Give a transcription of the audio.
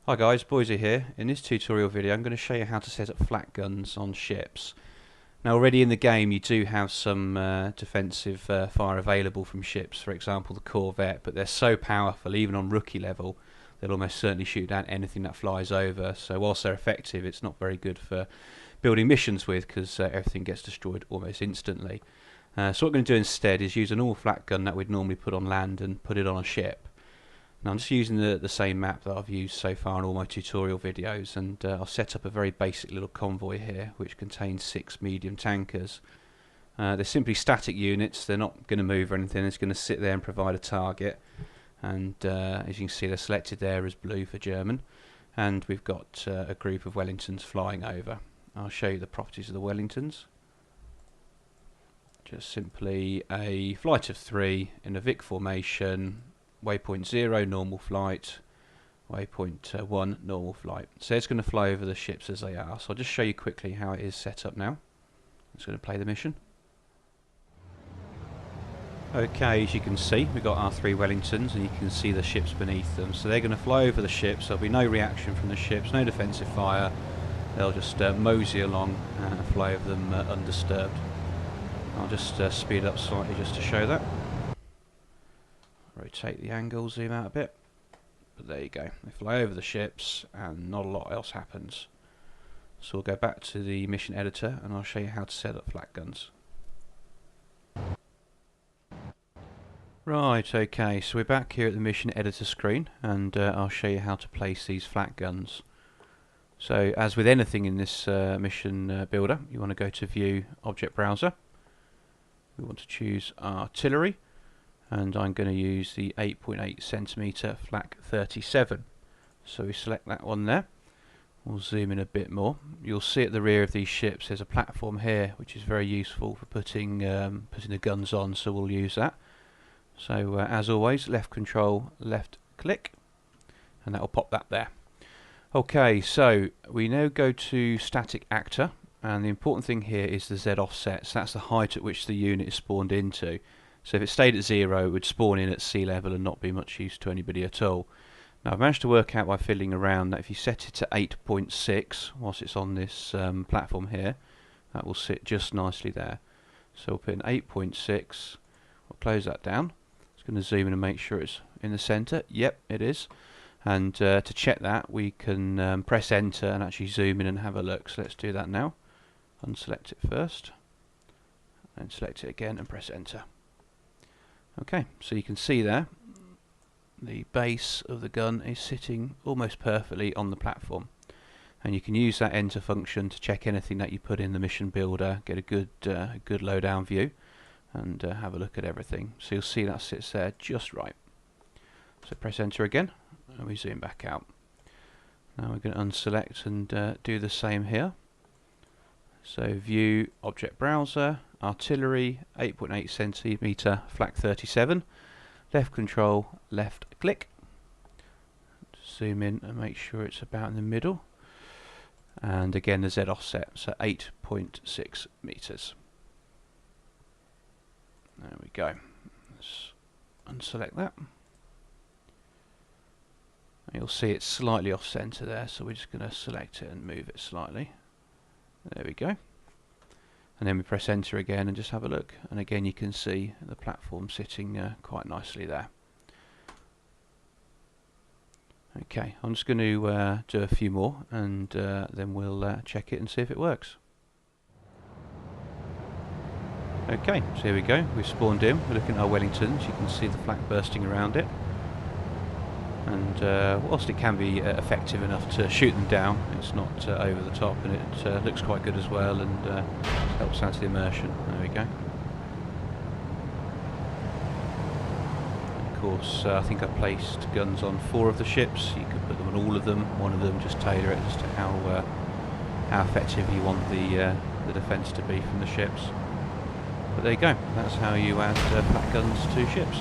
Hi guys, Boise here. In this tutorial video I'm going to show you how to set up flak guns on ships. Now already in the game you do have some defensive fire available from ships, for example the Corvette, but they're so powerful even on rookie level they'll almost certainly shoot down anything that flies over, so whilst they're effective it's not very good for building missions with because everything gets destroyed almost instantly. So what we're going to do instead is use an all flak gun that we'd normally put on land and put it on a ship. Now I'm just using the same map that I've used so far in all my tutorial videos, and I'll set up a very basic little convoy here which contains 6 medium tankers. They're simply static units, they're not going to move or anything, it's going to sit there and provide a target, and as you can see they're selected there as blue for German, and we've got a group of Wellingtons flying over. I'll show you the properties of the Wellingtons. Just simply a flight of 3 in a Vic formation. Waypoint 0 normal flight, waypoint 1 normal flight. So it's going to fly over the ships as they are. So I'll just show you quickly how it is set up now. It's going to play the mission. Okay, as you can see we've got our 3 Wellingtons and you can see the ships beneath them. So they're going to fly over the ships, there'll be no reaction from the ships, no defensive fire. They'll just mosey along and fly over them undisturbed. I'll just speed up slightly just to show that. Rotate the angle, zoom out a bit, but there you go, they fly over the ships and not a lot else happens. So we'll go back to the mission editor and I'll show you how to set up flak guns. Right, okay, so we're back here at the mission editor screen and I'll show you how to place these flak guns. So as with anything in this mission builder, you want to go to View, Object Browser. We want to choose Artillery, and I'm going to use the 8.8 centimeter Flak 37. So we select that one there. We'll zoom in a bit more. You'll see at the rear of these ships there's a platform here which is very useful for putting the guns on, so we'll use that. So as always, left control, left click, and that will pop that there. Okay, so we now go to static actor, and the important thing here is the Z offset, so that's the height at which the unit is spawned into. So if it stayed at 0 it would spawn in at sea level and not be much use to anybody at all. Now I've managed to work out by fiddling around that if you set it to 8.6 whilst it's on this platform here, that will sit just nicely there. So we'll put in 8.6, we'll close that down. It's going to zoom in and make sure it's in the centre. Yep, it is. And to check that we can press enter and actually zoom in and have a look. So let's do that now. Unselect it first, and select it again and press enter. Okay, so you can see there the base of the gun is sitting almost perfectly on the platform, and you can use that enter function to check anything that you put in the mission builder, get a good low down view, and have a look at everything. So you'll see that sits there just right. So press enter again and we zoom back out. Now we're going to unselect and do the same here. So View, Object Browser, Artillery, 8.8 centimeter Flak 37, left control, left click, zoom in and make sure it's about in the middle, and again the Z offset, so 8.6 meters. There we go. Let's unselect that. And you'll see it's slightly off center there, so we're just going to select it and move it slightly. There we go. And then we press enter again and just have a look, and again you can see the platform sitting quite nicely there. Okay, I'm just going to do a few more and then we'll check it and see if it works. Okay, so here we go, we've spawned in, we're looking at our Wellingtons, you can see the flak bursting around it. And whilst it can be effective enough to shoot them down, it's not over the top, and it looks quite good as well, and helps add to the immersion. There we go. And of course, I think I placed guns on 4 of the ships. You could put them on all of them. One of them, just tailor it as to how effective you want the defence to be from the ships. But there you go. That's how you add flak guns to ships.